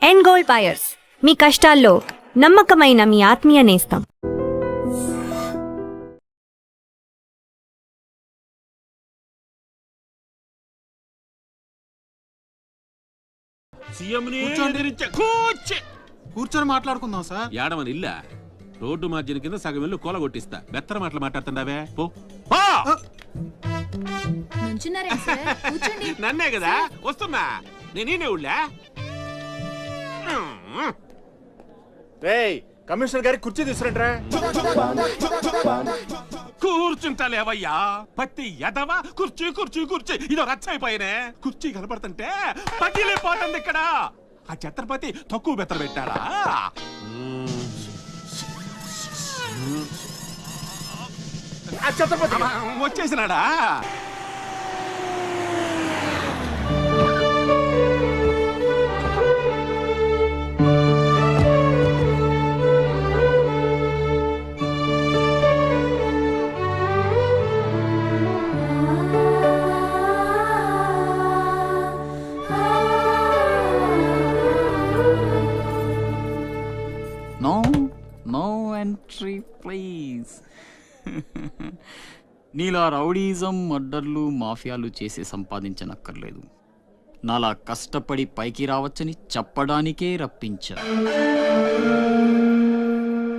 End gold buyers, మీ కష్టాల్లో నమ్మకమైన మీ ఆత్మీయ నేస్తం. కూర్చొని మాట్లాడుకుందాం సార్. ఏడమని ఇల్లా రోడ్డు మార్జిన కింద సగం ఇల్లు కూల కొట్టిస్తా. బెత్తర మాటలు మాట్లాడుతుండవే పో. నన్నే కదా వస్తున్నా. నేనే ఊళ్ళా కమిషనర్ గారి కుర్చీ తీసుకురంట్రా. కూర్చుంటాలేవయ్యా పత్తి ఎదవా. కుర్చీ కుర్చీ కుర్చీ ఇదో రచ్చైపోయినే. కుర్చీ కనపడుతుంటే పగిలిపోతుంది ఇక్కడ. ఆ ఛత్రపతి తక్కువ బెత్తర పెట్టారా? వచ్చేసినాడా? No entry please. నీలా రౌడీజం, మర్డర్లు, మాఫియాలు చేసి సంపాదించనక్కర్లేదు. నాలా కష్టపడి పైకి రావచ్చని చెప్పడానికే రప్పించా.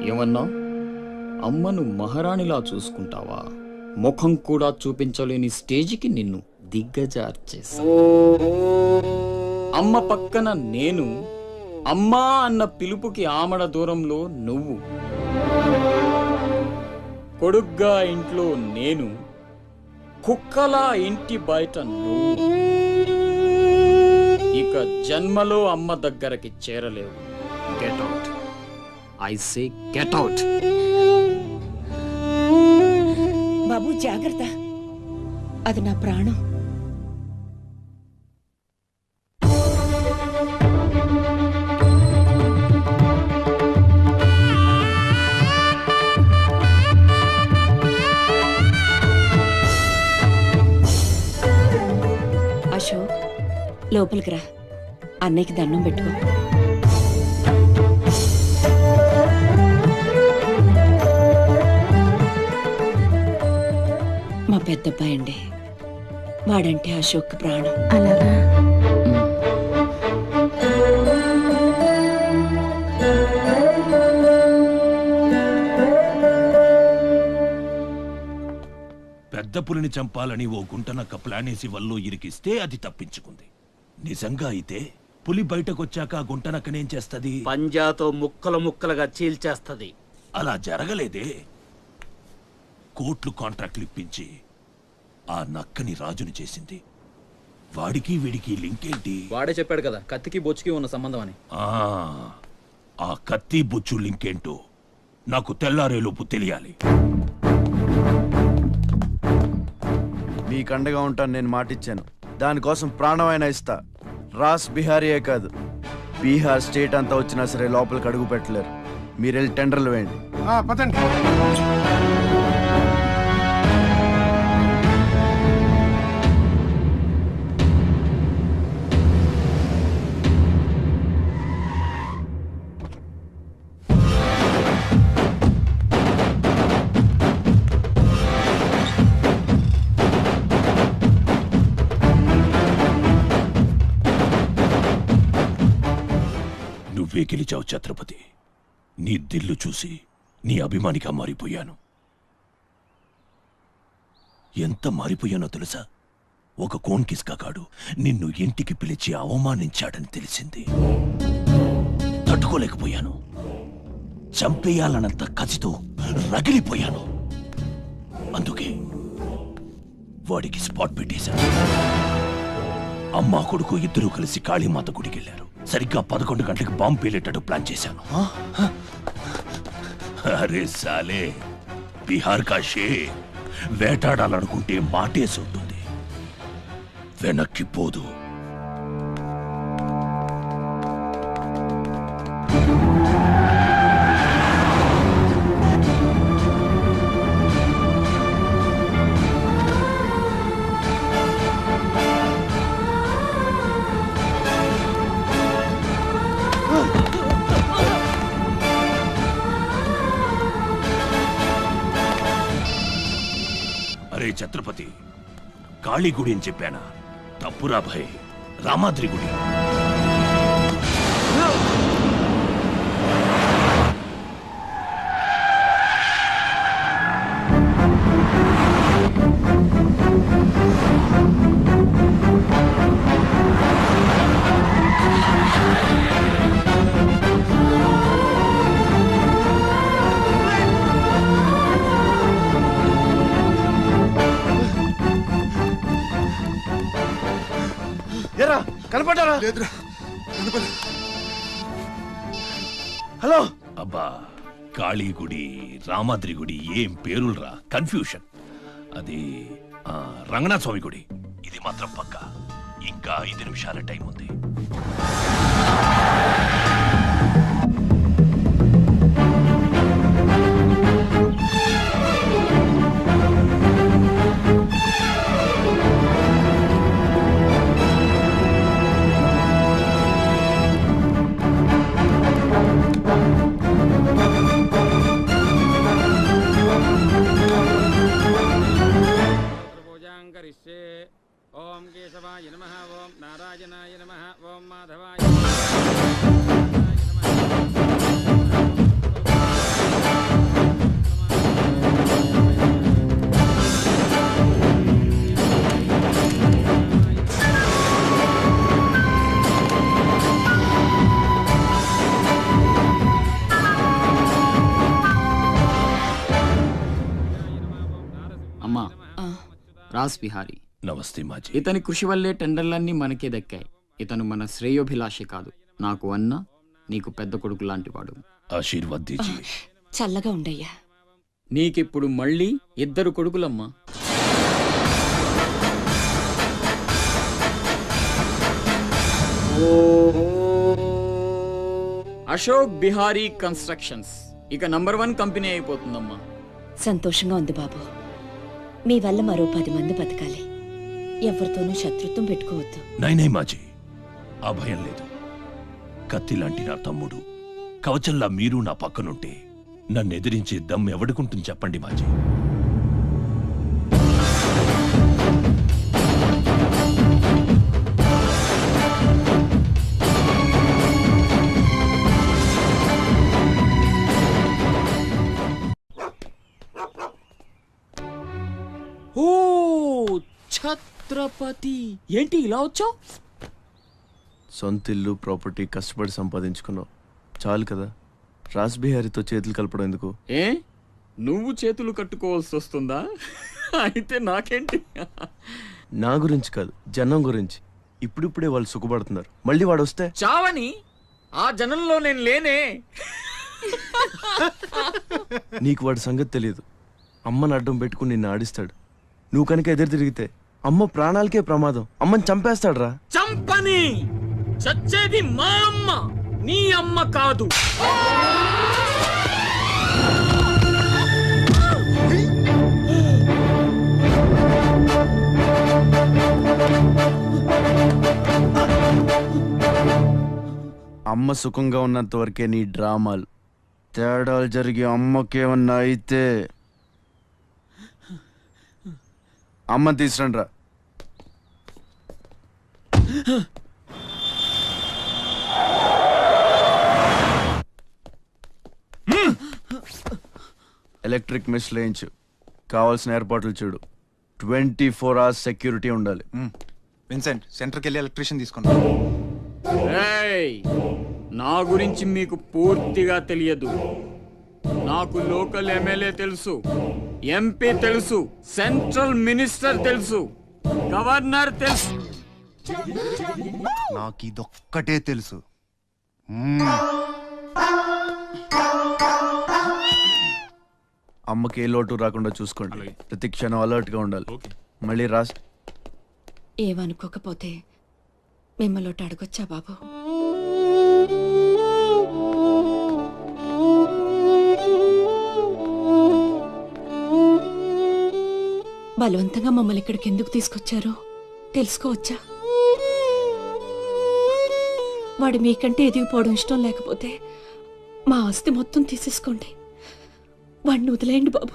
ఏమన్నా అమ్మను మహారాణిలా చూసుకుంటావా? ముఖం కూడా చూపించలేని స్టేజికి నిన్ను దిగ్గజార్చేసా. అమ్మ పక్కన నేను, అమ్మా అన్న పిలుపుకి ఆమడ దూరంలో నువ్వు. కొడుగ్గా ఇంట్లో నేను, కుక్కలా ఇంటి బయట నువ్వు. ఇక జన్మలో అమ్మ దగ్గరకి చేరలేవు. Get out, I say get out. బాబు జాగ్రత్త, అది నా ప్రాణం. అశోక్, లోపలికి రా. అన్నయ్యకి దండం పెట్టుకో. మా పెద్దబ్బాయి అండి, వాడంటే అశోక్ ప్రాణం. అలాగా? పెద్ద పులిని చంపాలని ఓ గుంటనక్క ప్లానేసి వల్లో ఇరికిస్తే అది తప్పించుకుంది. నిజంగా అయితే పులి బయటకొచ్చాక ఆ గుంటనక్కనేం చేస్తది? పంజాతో ముక్కలు ముక్కలుగా చీల్చేస్తది. అలా జరగలేదే. కోట్లు కాంట్రాక్ట్లు ఇప్పించి ఆ నక్కని రాజుని చేసింది. వాడికి వీడికి లింకేంటి? వాడే చెప్పాడు కదా కత్తికి బొచ్చుకి ఉన్న సంబంధం అని. ఆ కత్తి బొచ్చు లింకేంటో నాకు తెల్లారేలోపు తెలియాలి. మీకు అండగా ఉంటాను, నేను మాటిచ్చాను. దానికోసం ప్రాణమైనా ఇస్తా. రాస్ బిహారీయే కాదు, బీహార్ స్టేట్ అంతా వచ్చినా సరే లోపలికి అడుగు పెట్టలేరు. మీరు వెళ్ళి టెండర్లు వేయండి. పదండి. నువ్వే గెలిచావు ఛత్రపతి. నీ దిల్లు చూసి నీ అభిమానిగా మారిపోయాను. ఎంత మారిపోయానో తెలుసా? ఒక కోన్ కిస్కాగాడు నిన్ను ఇంటికి పిలిచి అవమానించాడని తెలిసింది. తట్టుకోలేకపోయాను. చంపేయాలన్నంత కసితో రగిలిపోయాను. అందుకే వాడికి స్పాట్ పెట్టేశాను. అమ్మా కొడుకు ఇద్దరూ కలిసి కాళీమాత గుడికెళ్లారు. సరిగ్గా 11 గంటలకు బాంబు పేలేటట్టు ప్లాన్ చేశాను. అరే సాలే, బీహార్ కా షేర్ వేటాడాలనుకుంటే మాటేసి ఉంటుంది, వెనక్కి పోదు. ఛత్రపతి కాళీ గుడి అని చెప్పానా? తప్పురా భయ్, రామాద్రి గుడి. ఎరా కనపడ్డారా? లేదురా హలో, అబ్బా, కాళీ గుడి, రామాద్రి గుడి ఏం పేరులరా, కన్ఫ్యూషన్. అది రంగనాథ స్వామి గుడి. ఇది మాత్రం పక్క. ఇంకా 5 నిమిషాల టైం ఉంది. ఓం కేశవాయ నమః, ఓం నారాయణాయ నమః, ఓం మాధవాయ అమ్మా, రాస్ బిహారీ. నమస్తే మాజీ. ఇతని కృషి వల్లే టెండర్లన్నీ మనకే దక్కాయి. ఇతను మన శ్రేయోభిలాషి కాదు, నాకు అన్న నీకు పెద్ద కొడుకు లాంటివాడు. ఆశీర్వాద్ దీజీ. చల్లగా ఉండయ్యా. నీకిప్పుడు మళ్ళీ 2 కొడుకులమ్మా. అశోక్ బిహారీ కన్స్ట్రక్షన్స్ ఇక నంబర్ 1 కంపెనీ అయిపోతుందమ్మా. సంతోషంగా ఉంది బాబు. మీ వల్ల మరో 10 మంది బతకాలి. ఎవరితోనూ శత్రుత్వం పెట్టుకోవద్దు. నైనే మాజీ, ఆ భయం లేదు. కత్తి లాంటి నా తమ్ముడు, కవచంలా మీరు నా పక్కనుంటే నన్ను ఎదిరించే దమ్ ఎవడుకుంటుంది చెప్పండి మాజీ. ఓ ఛత్రపతి, ఏంటి ఇలా వచ్చావు? సొంత ఇల్లు, ప్రాపర్టీ కష్టపడి సంపాదించుకున్నావు, చాలు కదా. రాస్ బిహారీతో చేతులు కలపడం ఎందుకు? ఏ, నువ్వు చేతులు కట్టుకోవాల్సి వస్తుందా? అయితే నాకేంటి? నా గురించి కాదు, జనం గురించి. ఇప్పుడిప్పుడే వాళ్ళు సుఖపడుతున్నారు, మళ్ళీ వాడు వస్తే చావని ఆ జనంలో నేను లేనే. నీకు వాడి సంగతి తెలియదు. అమ్మని అడ్డం పెట్టుకుని నిన్ను ఆడిస్తాడు. నువ్వు కనుక ఎదురు తిరిగితే అమ్మ ప్రాణాలకే ప్రమాదం. అమ్మని చంపేస్తాడు రా. చంపని, చచ్చేది మా అమ్మ, నీ అమ్మ కాదు. అమ్మ సుఖంగా ఉన్నంత వరకే నీ డ్రామాలు. తేడాలు జరిగి అమ్మకేమన్నా అయితే అమ్మని తీసురండి రా. ఎలక్ట్రిక్ మెష్ లేయించు, కావాల్సిన ఏర్పాట్లు చూడు. 24 hours సెక్యూరిటీ ఉండాలి. విన్సెంట్, సెంటర్కి వెళ్ళి ఎలక్ట్రీషియన్ తీసుకున్నా. ఏయ్, నా గురించి మీకు పూర్తిగా తెలియదు. నాకు లోకల్ ఎమ్మెల్యే తెలుసు, ఎంపీ తెలుసు, సెంట్రల్ మినిస్టర్ తెలుసు, గవర్నర్ తెలుసు. నాకు ఇదొక్కటే తెలుసు. అమ్మకి ఏ లోటు రాకుండా చూసుకోండి. ప్రతి క్షణం అలర్ట్ గా ఉండాలి. మళ్ళీ రాస్ ఏమనుకోకపోతే మిమ్మల్ని అడగొచ్చా బాబు? బలవంతంగా మమ్మల్ని ఇక్కడికి ఎందుకు తీసుకొచ్చారో తెలుసుకోవచ్చా? వాడు మీకంటే ఎదిగిపోవడం ఇష్టం లేకపోతే మా ఆస్తి మొత్తం తీసేసుకోండి. వాడిని వదిలేయండి బాబు.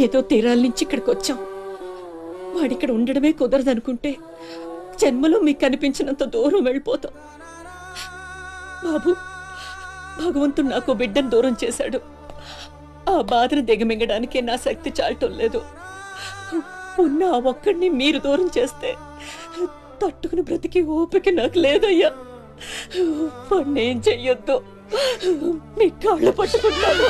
ఏదో తీరాల నుంచి ఇక్కడికి వచ్చాం. వాడిక్కడ ఉండడమే కుదరదనుకుంటే జన్మలో మీకు కనిపించినంత దూరం వెళ్ళిపోతాం. బాబు, భగవంతుడు నాకు బిడ్డను దూరం చేశాడు. ఆ బాధను దిగమింగడానికే నా శక్తి చాలటం లేదు. ఉన్న ఆ ఒక్కడిని మీరు దూరం చేస్తే తట్టుకుని బ్రతికి ఓపిక నాకు లేదయ్యా. వాణ్ణేం చెయ్యొద్దు, మీ కాళ్ళు పట్టుకుంటాను.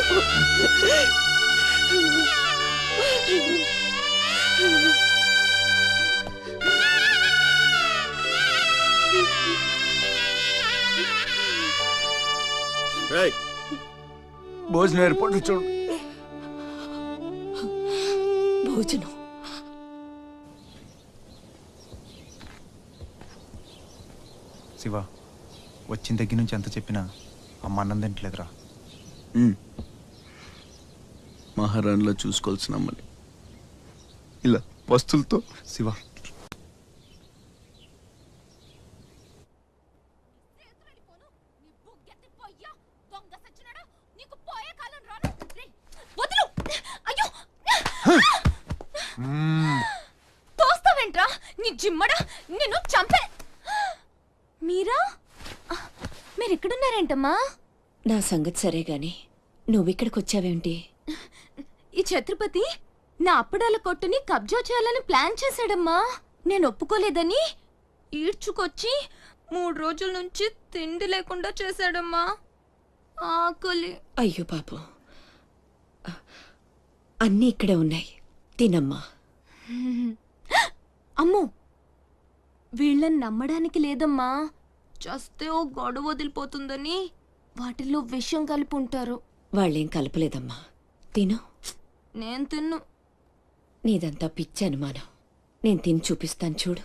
భోజనం ఏర్పాటు చూడు. భోజనం శివ, వచ్చిన దగ్గర నుంచి ఎంత చెప్పినా అమ్మ అన్నం తింటలేదురా. మహారాణిలో చూసుకోవాల్సిన అమ్మని ఇలా వస్తువులతో. శివ, తోస్తావేంట్రా నీ జిమ్మడా, నిన్ను చంపే. మీరా, మీరెక్కడున్నారేంటమ్మా? నా సంగతి సరే గాని నువ్విక్కడికి వచ్చావేంటి? ఈ ఛత్రపతి నా అప్పడాల కొట్టుని కబ్జా చేయాలని ప్లాన్ చేశాడమ్మా. నేను ఒప్పుకోలేదని ఈడ్చుకొచ్చి 3 రోజుల నుంచి తిండి లేకుండా చేశాడమ్మా. ఆకలి. అయ్యో పాపం, అన్నీ ఇక్కడే ఉన్నాయి, తినమ్మా. అమ్మో, వీళ్ళని నమ్మడానికి లేదమ్మా. చస్తే ఓ గొడవ వదిలిపోతుందని వాటిల్లో విషయం కలిపి ఉంటారు. వాళ్ళేం కలపలేదమ్మా, తిను. నేను తిన్ను. నీదంతా పిచ్చి అనుమానం. నేను తిని చూపిస్తాను చూడు.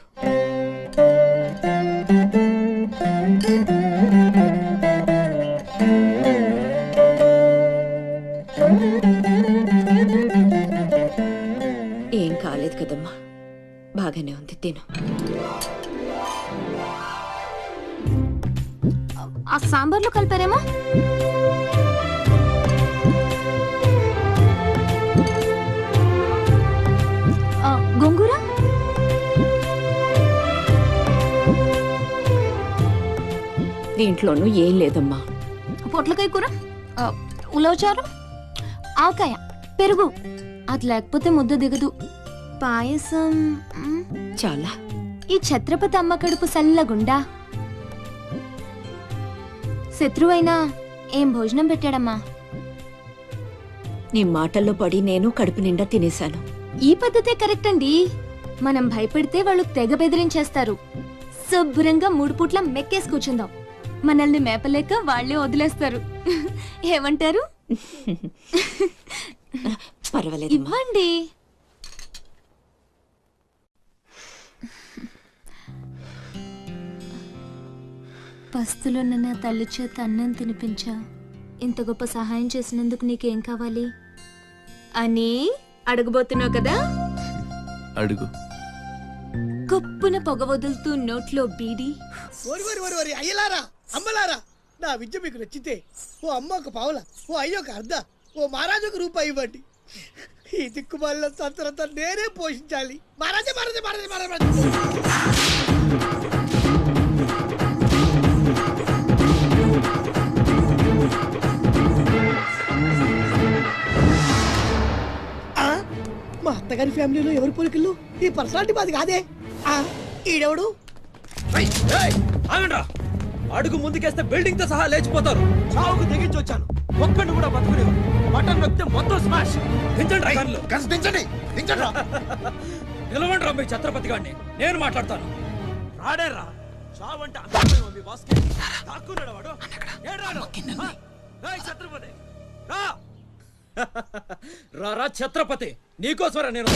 ఏం కాలేదు కదమ్మా, బాగానే ఉంది, తిను. ఆ సాంబార్లో కలిపారేమో. గోంగూర, దీంట్లోనూ ఏం లేదమ్మా. పొట్లకాయ కూర, ఉలవచారు, ఆకాయ, పెరుగు. అది లేకపోతే ముద్ద దిగదు. పాయసం. చాలా. ఈ ఛత్రపతి అమ్మ కడుపు సల్లగుండా. శత్రువైనా ఏం భోజనం పెట్టాడమ్మా. నీ మాటల్లో పడి నేను కడుపు నిండా తినేశాను. ఈ పద్ధతే కరెక్ట్ అండి. మనం భయపెడితే వాళ్ళు తెగ బెదిరించేస్తారు. శుభ్రంగా 3 పూట్ల మెక్కేసి కూర్చుందాం. మనల్ని మేపలేక వాళ్లే వదిలేస్తారు. ఏమంటారు? పర్వాలేదు, ఇవ్వండి. పస్తులున్న నా తల్లి చేత అన్నం తినిపించా. ఇంత గొప్ప సహాయం చేసినందుకు నీకేం కావాలి అని అడగబోతున్నావు కదా? అడుగు. కప్పున పొగ వదులుతూ నోట్లో బీడి. అయ్యలారా, అమ్మలారా, నా విద్య మీకు నచ్చితే ఓ అమ్మ ఒక పావుల, ఓ అయ్య ఒక అర్ధ, ఓ మహారాజు ఒక రూపాయి ఇవ్వండి. ఈ దిక్కుమాల సంతరంతా నేనే పోషించాలి. మహారాజా మహారాజా మహారాజా మహారాజా. మా అత్తగారి ఫ్యామిలీలో ఎవరి పోలికలు? ఈ పర్సనాలిటీ మాది కాదే. ఈడెవడు? అడుగు ముందుకేస్తే బిల్డింగ్ తో సహా లేచిపోతారు. చావుకు తెగించి వచ్చాను, ఒక్కడిని కూడా బతుకునేవారు. బటన్ నొక్కితే మొత్తం స్మాష్. దించండి, నిలవండి రా మీ ఛత్రపతి గారిని, నేను మాట్లాడతాను. రాడేరా, చావంటే అందమైన మీ బాస్కి దాక్కున్నాడు వాడు. ఛత్రపతి రా, రా ఛత్రపతి, నీకోసరా నేను.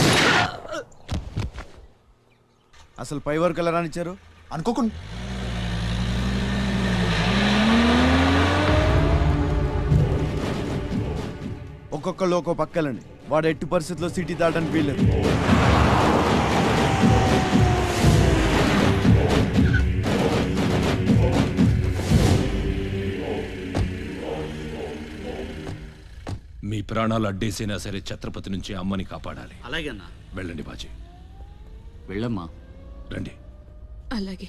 అసలు పై వరకు ఎలా రానిచ్చారు అనుకోకుండా. ఒక్కొక్కళ్ళు ఒక్కో పక్కలండి. వాడు ఎట్టి పరిస్థితుల్లో సిటీ దాటని వీల్లేదు. మీ ప్రాణాలు అడ్డేసైనా సరే ఛత్రపతి నుంచి అమ్మని కాపాడాలి. అలాగే అన్నా. వెళ్ళండి బాజీ. వెళ్ళమ్మా. రండి. అలాగే.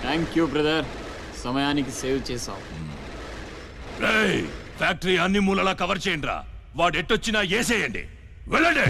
థ్యాంక్ యూ బ్రదర్, సమయానికి సేవ్ చేసావు. రేయ్, ఫ్యాక్టరీ అన్ని మూలలా కవర్ చేయండి రా. వాడు ఎట్టొచ్చినా ఏసేయండి. వెళ్ళండి.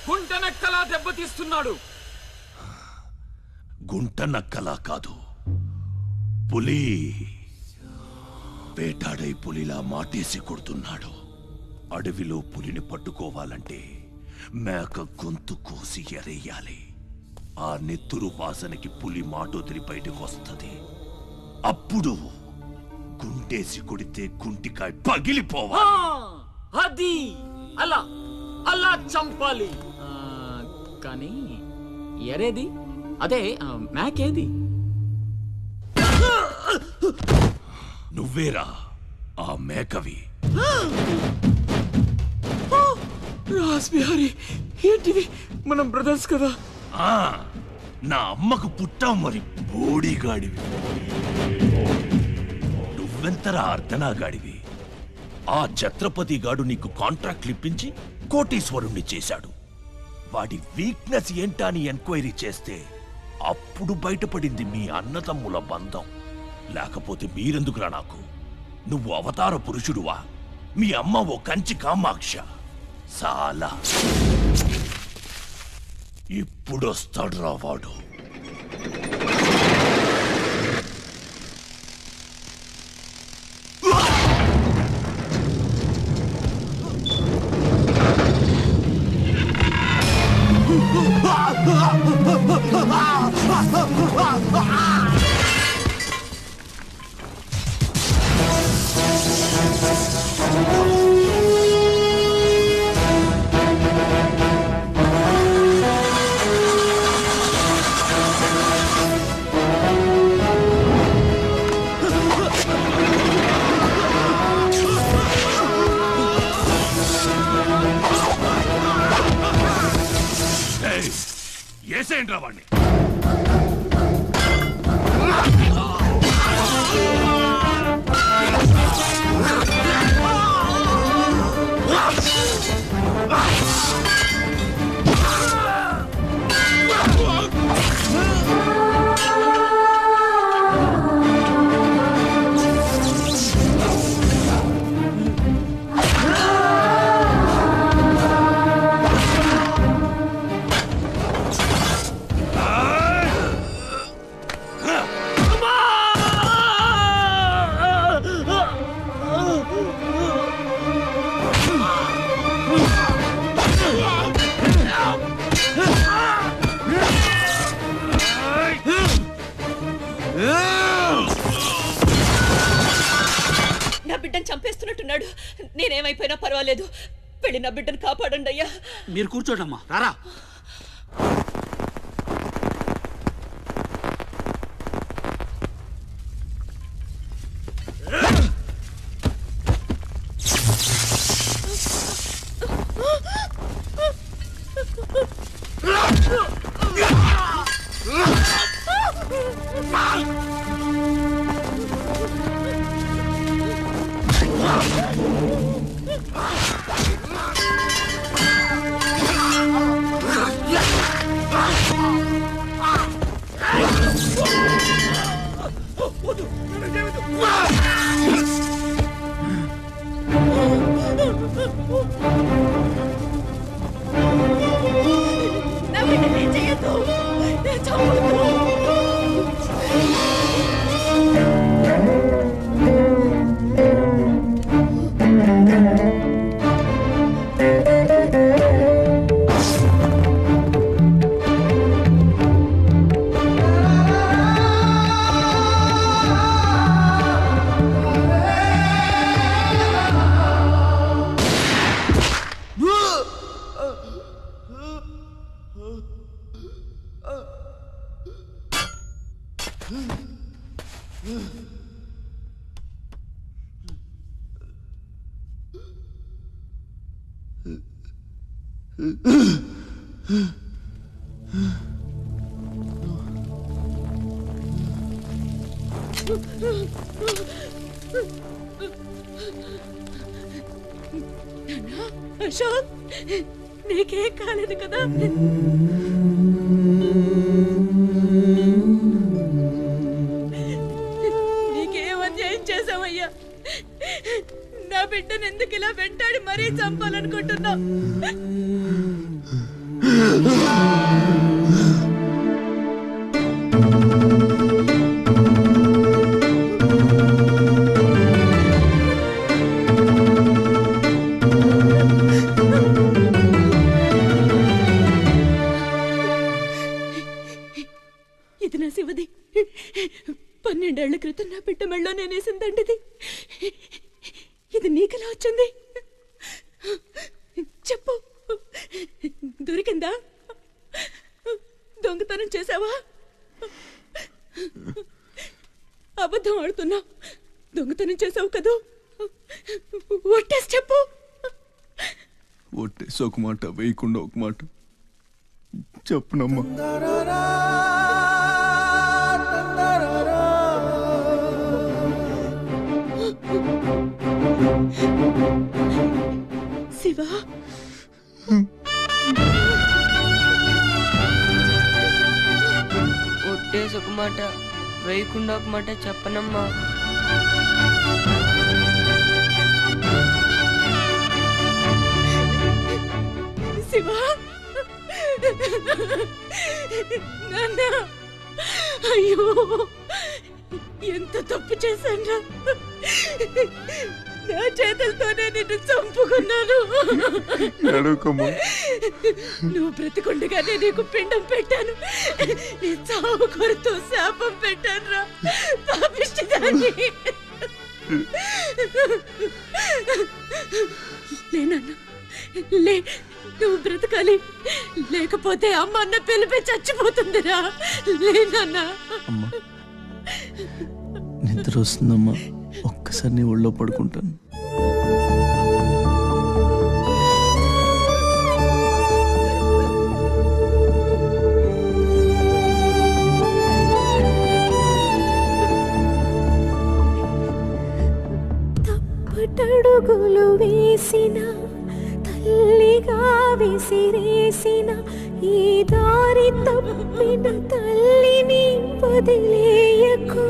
గుంటనక్కలా దెబ్బతీస్తున్నాడు. గుంట నక్కలా కాదు, పులి వేటాడై పులిలా మాటేసి కొడుతున్నాడు. అడవిలో పులిని పట్టుకోవాలంటే మేక గొంతు కోసి ఎరేయాలి. ఆ నెత్తురు వాసనకి పులి మాటొదిలి బయటకు వస్తుంది. అప్పుడు గుంటేసి కొడితే గుంటికాయ పగిలిపోవాలి. అది అలా అలా చంపాలి. కానీ ఎరేది, అదే మేకేది? నువ్వేరా ఆ మేకవి. రాస్ బిహారీ, ఏంటివి? మనం బ్రదర్స్ కదా. నా అమ్మకు పుట్టావు మరి బోడిగాడివి. నువ్వెంతరా అర్ధనాగాడివి. ఆ ఛత్రపతి గాడు నీకు కాంట్రాక్ట్లు ఇప్పించి కోటీశ్వరుణ్ణి చేశాడు. వాడి వీక్నెస్ ఏంటా అని ఎంక్వైరీ చేస్తే అప్పుడు బయటపడింది మీ అన్నదమ్ముల బంధం. లేకపోతే మీరెందుకురా నాకు? నువ్వు అవతార పురుషుడువా? మీ అమ్మ ఓ కంచి కామాక్ష. చాలా ఇప్పుడొస్తాడురా వాడు. ఏసేంట్రా వాణ్ణి. నా బిడ్డను చంపేస్తున్నట్టున్నాడు. నేనేమైపోయినా పర్వాలేదు, వెళ్ళి నా బిడ్డను కాపాడండి అయ్యా. మీరు కూర్చోటమ్మా, రారా. అశోక్, నీకేం కాలేదు కదా? నీకేం అన్యాయం చేసావయ్యా? నా బిడ్డను ఎందుకు ఇలా వెంటాడి మరీ చంపాలనుకుంటున్నావు? ఇది నా శివది. 12 ఏళ్ల క్రితం నా బిడ్డ మెళ్ళో నేనేసిందండిది. ఇది నీకెలా వచ్చింది? చెప్పు, దొరికిందా? దొంగతనం చేసావా? అబద్ధం ఆడుతున్నావు. దొంగతనం చేసావు కదూ? ఒట్టేసి చెప్పు. ఒట్టేసి ఒక మాట, వేయకుండా ఒక మాట చెప్పునమ్మా. శివ, ఒట్టేసి ఒక మాట, వేయకుండా ఒక మాట చెప్పనమ్మా. శివ, నాన్న, అయ్యో ఎంత తప్పు చేశాను. నా చేతులతోనే నిన్ను చంపుకున్నాను. నువ్వు బ్రతికుండగానే నీకు పిండం పెట్టాను. నీ చావు కొరతో శాపం పెట్టాను రా పాపిష్టిదాన్ని. లేనన్నా, లే, నువ్వు బ్రతకాలి. లేకపోతే అమ్మ అన్న పిలిపి చచ్చిపోతుందిరా. లేనన్నా. నిద్ర వస్తుందమ్మా, ఒక్కసారి నీ ఒళ్ళో పడుకుంటాను. తప్పటడుగులు వేసిన తల్లిగా విసిరేసిన ఈ దారి తప్పిన తల్లిని వదిలేయకు.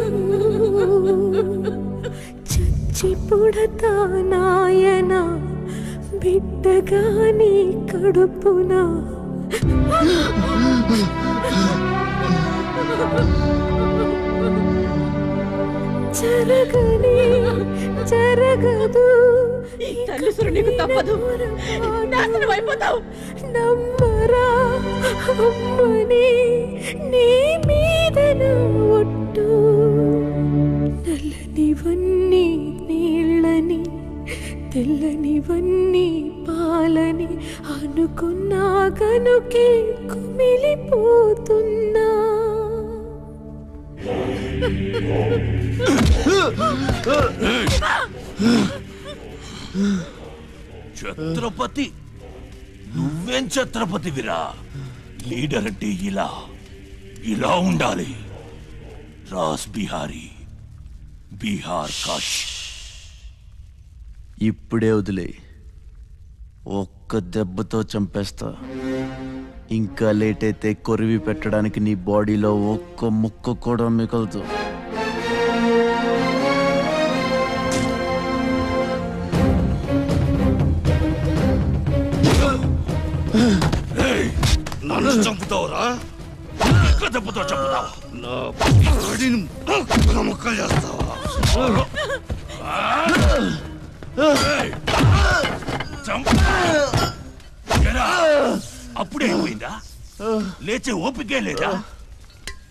చచ్చి పుడతా నాయన బిడ్డగా నీ కడుపున. జరగని జరగదు, ఈ తల్లిసురు నీకు తప్పదు. నాశనం అయిపోతావు. నమ్మరా అమ్మని, నీ మీద ఒట్టు. నల్లనివన్నీ నీళ్ళని, తెల్లనివన్నీ పాలని అనుకున్నా కనుకే కుమిలిపోతున్నా. ఛత్రపతి, నువ్వేం ఛత్రపతివిరా? లీడర్ అంటే ఇలా ఉండాలి. రాస్ బిహారీ, బీహార్ కాష్. ఇప్పుడే వదిలే, ఒక్క దెబ్బతో చంపేస్తా. ఇంకా లేట్ అయితే కొరివి పెట్టడానికి నీ బాడీలో ఒక్క ముక్క కూడా మిగలదు. నన్ను చంపుతావురా? దెబ్బతో చంపుతావా? ముక్కలు చేస్తావా? అప్పుడే అయిపోయిందా? లేచే ఓపికే లేదా?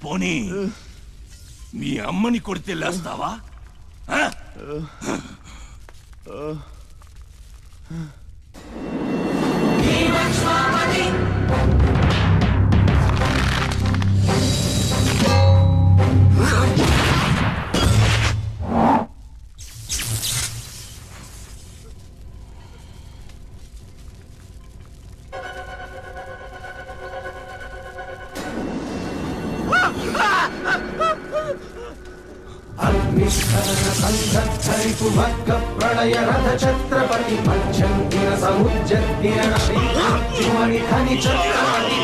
పోనీ మీ అమ్మని కొడితే లేస్తావా? ప్రళయ రథ ఛత్రపతి మధ్యంతిన సముజ్జత్కిరణ ధని చక్రపతి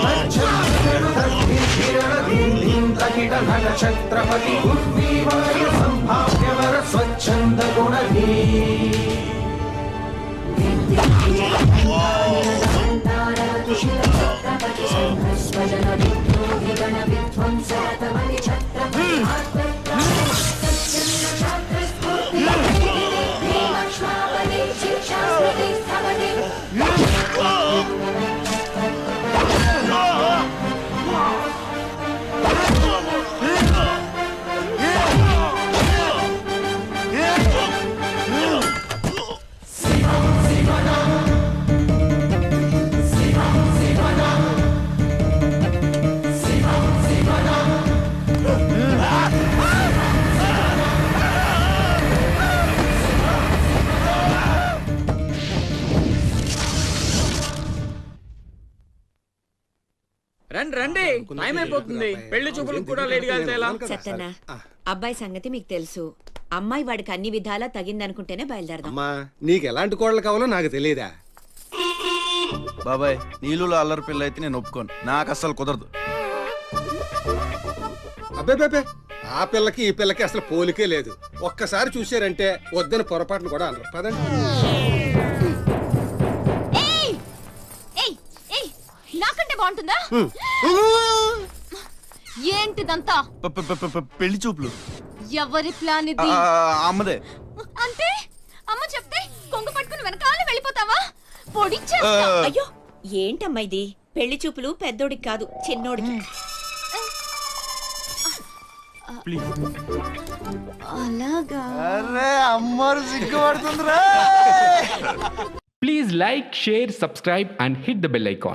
నట ఛత్రపతి ఉర్వీవాయు సంభావ్యవర స్వచ్ఛంద గుణధీ రండి రండి, టైం అయిపోతుంది. పెళ్లి చూపులు కూడా లేట్ గా వెళ్తే ఎలా? సత్తన్న, అబ్బాయి సంగతి మీకు తెలుసు. అమ్మాయి వాడికి అన్ని విధాలా తగిందనుకుంటేనే బయలుదేరదాం. అమ్మా నీకు ఎలాంటి కోడలు కావాలో నాకు తెలియదా? బాబాయ్ నీళ్ళలో అల్లరి పిల్ల అయితే నేను ఒప్పుకోను, నాకు అస్సలు కుదరదు. అబ్బే ఆ పిల్లకి ఈ పిల్లకి అసలు పోలికే లేదు. ఒక్కసారి చూసారంటే వద్దని పొరపాటును కూడా అనరు. పదండి. నాకంటే బాగుంటుందా? ఏంటిదంతా? పెళ్లి చూపులు ఎవరి ప్లాన్ ఇది? అమ్మదే. అంటే అమ్మ చెప్తే కొంగు పట్టుకుని వెనకాల వెళ్ళిపోతావా? అయ్యో ఏంటమ్మా ఇది? పెళ్లి చూపులు పెద్దోడికి కాదు, చిన్నోడికి. అలాగా? అరే అమ్మారు సిగ్గుపడుతుందిరా. Please like, share, subscribe and hit the bell icon.